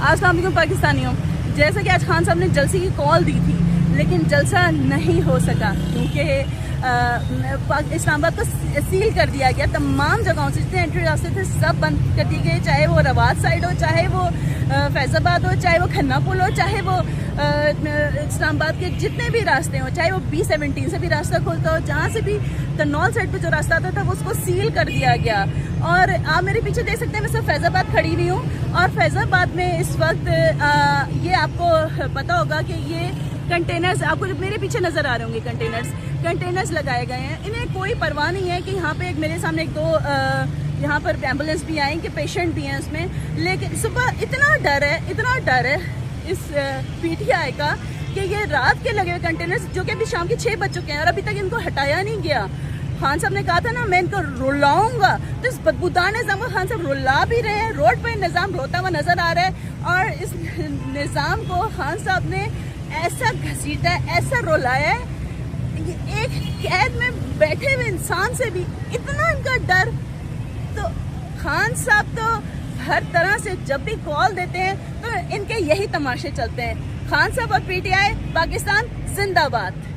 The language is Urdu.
السلام علیکم پاکستانیوں. جیسا کہ آج خان صاحب نے جلسے کی کال دی تھی لیکن جلسہ نہیں ہو سکا کیونکہ اسلام آباد کو سیل کر دیا گیا. تمام جگہوں سے جتنے انٹری راستے تھے سب بند کر دیے گئے, چاہے وہ رواد سائڈ ہو, چاہے وہ فیض آباد ہو, چاہے وہ کھنہ پل ہو, چاہے وہ اسلام آباد کے جتنے بھی راستے ہوں, چاہے وہ B17 سے بھی راستہ کھولتا ہو, جہاں سے بھی ترنول سائڈ پہ جو راستہ آتا تھا وہ اس کو سیل کر دیا گیا. اور آپ میرے پیچھے دیکھ سکتے ہیں میں صرف فیض آباد کھڑی ہوئی ہوں اور فیض آباد میں اس وقت یہ آپ کو پتا ہوگا کہ یہ کنٹینرز آپ کو جو میرے پیچھے نظر آ رہے ہوں گے کنٹینرز لگائے گئے ہیں. انہیں کوئی پرواہ نہیں ہے کہ یہاں پہ میرے سامنے ایک دو یہاں پر ایمبولینس بھی آئیں کہ پیشنٹ بھی ہیں اس میں, لیکن صبح اتنا ڈر ہے اس PTI کا کہ یہ رات کے لگے ہوئے کنٹینرز جو کہ ابھی شام کے 6 بج چکے ہیں اور ابھی تک ان کو ہٹایا نہیں گیا. خان صاحب نے کہا تھا نا میں ان کو رلاؤں گا, تو اس بدبودار نظام کو خان صاحب رلا بھی رہے ہیں. روڈ پہ نظام روتا ہوا نظر آ رہا ہے اور اس نظام کو خان صاحب نے ایسا گھسیٹا ہے, ایسا رلایا ہے. ایک قید میں بیٹھے ہوئے انسان سے بھی اتنا ان کا ڈر. تو خان صاحب تو ہر طرح سے جب بھی کال دیتے ہیں تو ان کے یہی تماشے چلتے ہیں. خان صاحب اور PTI پاکستان زندہ باد.